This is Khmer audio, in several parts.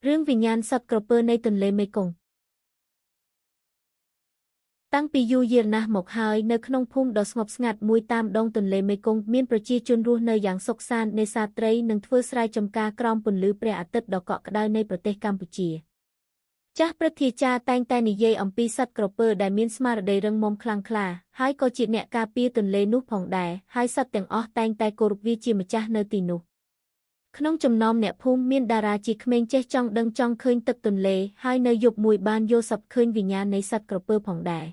រឿងវិញ្ញាណសត្វក្រពើនៃទន្លេមេគង្គតាំងពីយូរយារណាស់មកហើយនៅក្នុងភូមិដ៏ស្ងប់ស្ងាត់មួយតាមដងទន្លេមេគង្គមានប្រជាជនរស់នៅយ៉ាងសុខសាន្តនេសាទត្រីនិងធ្វើស្រែចម្ការក្រោមពន្លឺព្រះអាទិត្យដ៏កក់ក្ដៅនៃប្រទេសកម្ពុជាចាស់ព្រឹទ្ធាចារ្យតែងតែនិយាយអំពីសត្វក្រពើដែលមានស្មារតីរឹងមាំខ្លាំងក្លាហើយក៏ជាអ្នកការពារទន្លេនោះផងដែរហើយសត្វទាំងអស់តែងតែគោរពវាជាម្ចាស់នៅទីនោះក្នុងចំណោមអ្នកភូមិមានតារាជាក្មេងចេះចង់ដឹងចង់ឃើញទឹកទន្លេហើយនៅយប់មួយបានយល់សប្តិឃើញវិញ្ញាណនៃសត្វក្រពើផងដែរ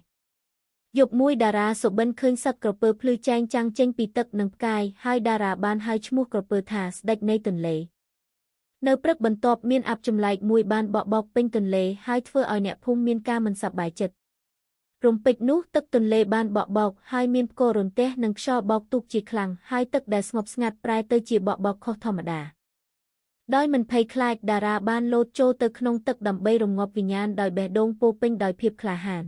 យប់មួយតារាសុបិនឃើញសត្វក្រពើភ្លឺចែងចាំងចេញពីទឹកនិងផ្កាយហើយតារាបានហៅឈ្មោះក្រពើថាស្ដេចនៃទន្លេនៅព្រឹកបន្ទាប់មានអ័ព្ទចម្លែកមួយបានបក់បោកពេញទន្លេហើយធ្វើឲ្យអ្នកភូមិមានការមិនសប្បាយចិត្តរំពេចនោះទឹកទន្លេបានបក់បោកហើយមានផ្គររន្ទះនិងខ្យល់បោកទូកជាខ្លាំងហើយទឹកដែលស្ងប់ស្ងាត់ប្រែទៅជាបក់បោកខុសធម្មតាដោយមិនភ័យខ្លាចតារាបានលោតចូលទៅក្នុងទឹកដើម្បីរងាប់វិញ្ញាណដោយបេះដូងពោពេញដោយភាពក្លាហាន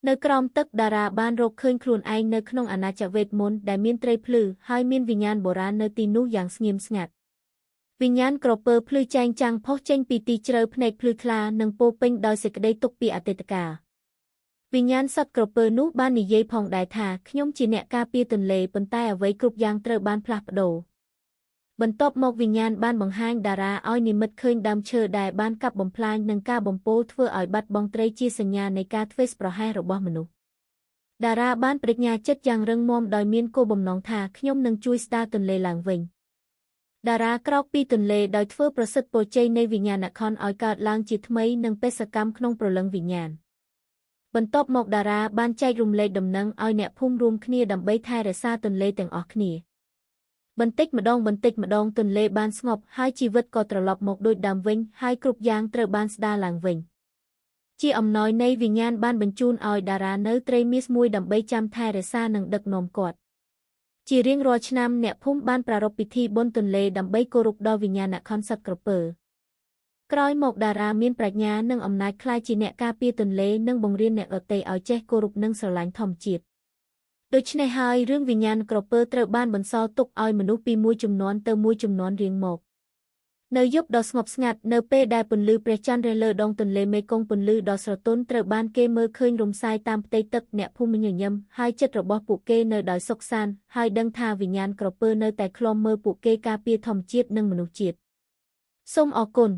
នៅក្រោមទឹកតារាបានរកឃើញខ្លួនឯងនៅក្នុងអាណាចក្រវេទមន្តដែលមានត្រីភ្លឺហើយមានវិញ្ញាណបុរាណនៅទីនោះយ៉ាងស្ងៀមស្ងាត់វិញ្ញាណក្រពើភ្លឺចែងចាំងផុសចេញពីទីជ្រៅភ្នែកភ្លឺថ្លានិងពោពេញដោយសេចក្តីទុក្ខពីអតីតកាលវិញ្ញាណសត្វក្រពើនោះបាននិយាយផងដែរថាខ្ញុំជាអ្នកការពារទន្លេប៉ុន្តែអ្វីគ្រប់យ៉ាងត្រូវបានផ្លាស់ប្ដូរបន្ទាប់មកវិញ្ញាណបានបង្ហាញតារាឲ្យនិមិត្តឃើញដើមឈើដែលបានកាប់បំផ្លាញនិងការបំពុលធ្វើឲ្យបាត់បង់ត្រីជាសញ្ញានៃការធ្វេសប្រហែសរបស់មនុស្សតារាបានប្តេជ្ញាចិត្តយ៉ាងរឹងមាំដោយមានគោលបំណងថាខ្ញុំនឹងជួយស្ដារទន្លេឡើងវិញតារាក្រោកពីទន្លេដោយធ្វើប្រសិទ្ធពរជ័យនៃវិញ្ញាណក្ខន្ធឲ្យកើតឡើងជាថ្មីនិងបេសកម្មក្នុងព្រលឹងវិញ្ញាណបន្ទាប់មកតារាបានចែករំលែកដំណឹងឲ្យអ្នកភូមិរួមគ្នាដើម្បីថែរក្សាទន្លេទាំងអស់គ្នាបន្តិចម្ដងទន្លេបានស្ងប់ហើយជីវិតក៏ត្រឡប់មកដូចដើមវិញហើយគ្រប់យ៉ាងត្រូវបានស្ដារឡើងវិញជាអំណោយនៃវិញ្ញាណបានបញ្ជូនឲ្យតារានៅត្រីមាសមួយដើម្បីចាំថែរក្សានិងដឹកនាំគាត់ជារៀងរាល់ឆ្នាំអ្នកភូមិបានប្រារព្ធពិធីបុណ្យទន្លេដើម្បីគោរពដល់វិញ្ញាណក្ខន្ធសត្វក្រពើក្រោយមកតារាមានប្រាជ្ញានិងអំណាចក្លាយជាអ្នកការពារទន្លេនិងបង្រៀនអ្នកដទៃឲ្យចេះគោរពនិងស្រឡាញ់ធម្មជាតិដូច្នេះហើយរឿងវិញ្ញាណក្រពើត្រូវបានបន្សល់ទុកឲ្យមនុស្សពីមួយជំនាន់ទៅមួយជំនាន់រៀងមកនៅយប់ដ៏ស្ងប់ស្ងាត់នៅពេលដែលពន្លឺព្រះច័ន្ទរះលើដងទន្លេមេគង្គពន្លឺដ៏ស្រទន់ត្រូវបានគេមើលឃើញរំសាយតាមផ្ទៃទឹកអ្នកភូមិញញឹមហើយចិត្តរបស់ពួកគេនៅដោយសុខសាន្តហើយដឹងថាវិញ្ញាណក្រពើនៅតែឃ្លាំមើលពួកគេការពារធម្មជាតិនិងមនុស្សជាតិសូមអរគុណ